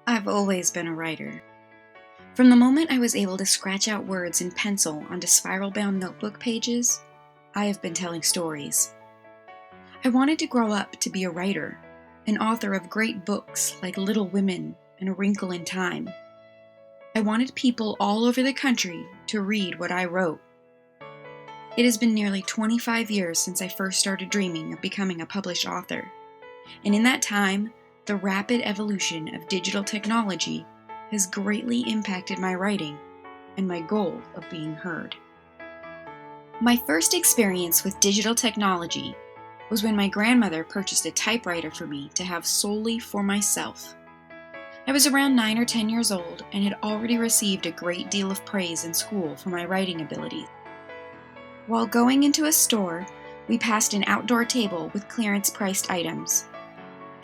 I've always been a writer. From the moment I was able to scratch out words in pencil onto spiral-bound notebook pages, I have been telling stories. I wanted to grow up to be a writer, an author of great books like Little Women and A Wrinkle in Time. I wanted people all over the country to read what I wrote. It has been nearly 25 years since I first started dreaming of becoming a published author, and in that time, the rapid evolution of digital technology has greatly impacted my writing and my goal of being heard. My first experience with digital technology was when my grandmother purchased a typewriter for me to have solely for myself. I was around 9 or 10 years old and had already received a great deal of praise in school for my writing abilities. While going into a store, we passed an outdoor table with clearance-priced items.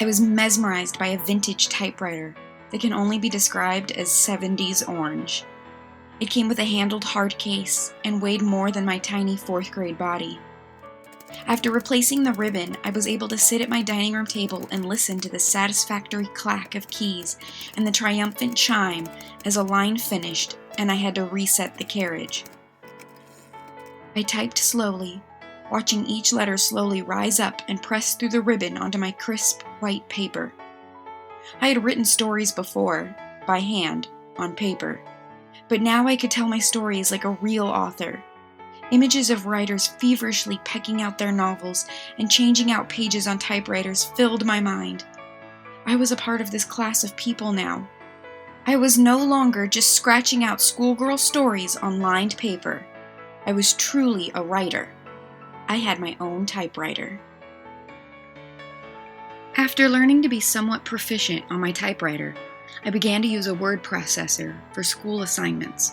I was mesmerized by a vintage typewriter that can only be described as 70s orange. It came with a handled hard case and weighed more than my tiny 4th grade body. After replacing the ribbon, I was able to sit at my dining room table and listen to the satisfactory clack of keys and the triumphant chime as a line finished and I had to reset the carriage. I typed slowly, watching each letter slowly rise up and press through the ribbon onto my crisp, white paper. I had written stories before, by hand, on paper, but now I could tell my stories like a real author. Images of writers feverishly pecking out their novels and changing out pages on typewriters filled my mind. I was a part of this class of people now. I was no longer just scratching out schoolgirl stories on lined paper. I was truly a writer. I had my own typewriter. After learning to be somewhat proficient on my typewriter, I began to use a word processor for school assignments.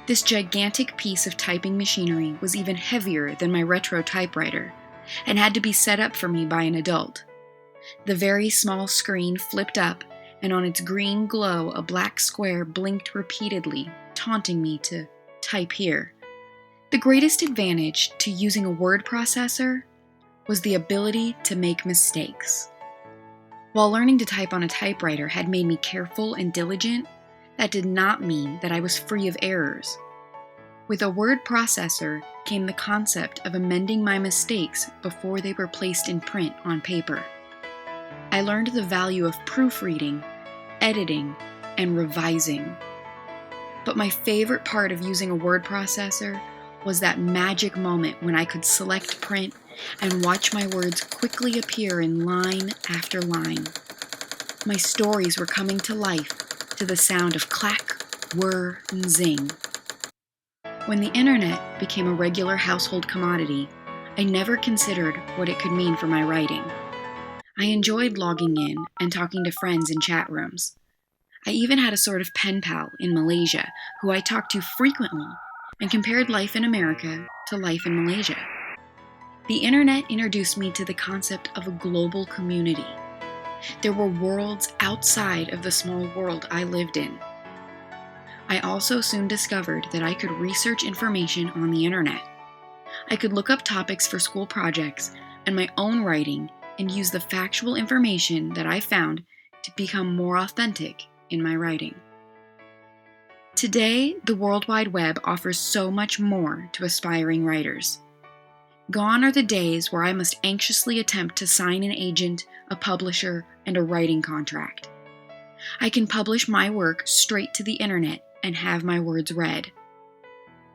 This gigantic piece of typing machinery was even heavier than my retro typewriter and had to be set up for me by an adult. The very small screen flipped up, and on its green glow a black square blinked repeatedly, taunting me to type here. The greatest advantage to using a word processor was the ability to make mistakes. While learning to type on a typewriter had made me careful and diligent, that did not mean that I was free of errors. With a word processor came the concept of amending my mistakes before they were placed in print on paper. I learned the value of proofreading, editing, and revising. But my favorite part of using a word processor was that magic moment when I could select print and watch my words quickly appear in line after line. My stories were coming to life to the sound of clack, whir, and zing. When the internet became a regular household commodity, I never considered what it could mean for my writing. I enjoyed logging in and talking to friends in chat rooms. I even had a sort of pen pal in Malaysia who I talked to frequently and compared life in America to life in Malaysia. The internet introduced me to the concept of a global community. There were worlds outside of the small world I lived in. I also soon discovered that I could research information on the internet. I could look up topics for school projects and my own writing and use the factual information that I found to become more authentic in my writing. Today, the World Wide Web offers so much more to aspiring writers. Gone are the days where I must anxiously attempt to sign an agent, a publisher, and a writing contract. I can publish my work straight to the internet and have my words read.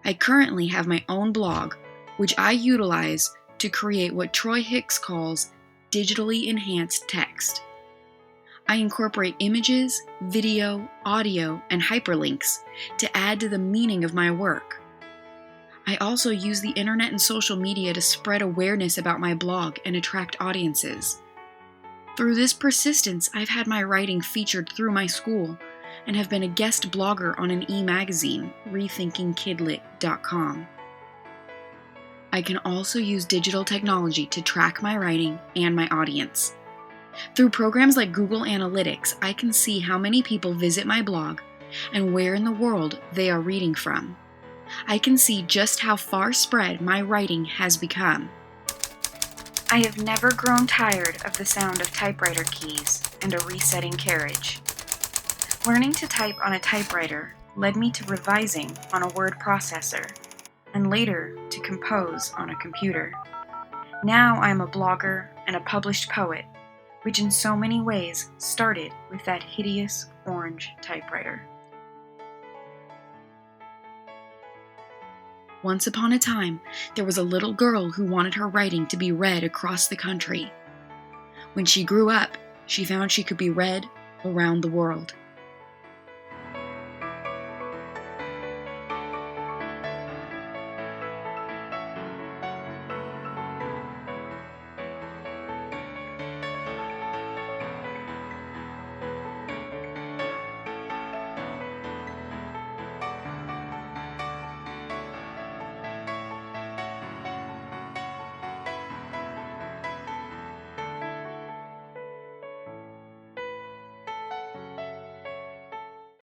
I currently have my own blog, which I utilize to create what Troy Hicks calls digitally enhanced text. I incorporate images, video, audio, and hyperlinks to add to the meaning of my work. I also use the internet and social media to spread awareness about my blog and attract audiences. Through this persistence, I've had my writing featured through my school and have been a guest blogger on an e-magazine, rethinkingkidlit.com. I can also use digital technology to track my writing and my audience. Through programs like Google Analytics, I can see how many people visit my blog and where in the world they are reading from. I can see just how far spread my writing has become. I have never grown tired of the sound of typewriter keys and a resetting carriage. Learning to type on a typewriter led me to revising on a word processor, and later to compose on a computer. Now I am a blogger and a published poet, which in so many ways started with that hideous orange typewriter. Once upon a time, there was a little girl who wanted her writing to be read across the country. When she grew up, she found she could be read around the world.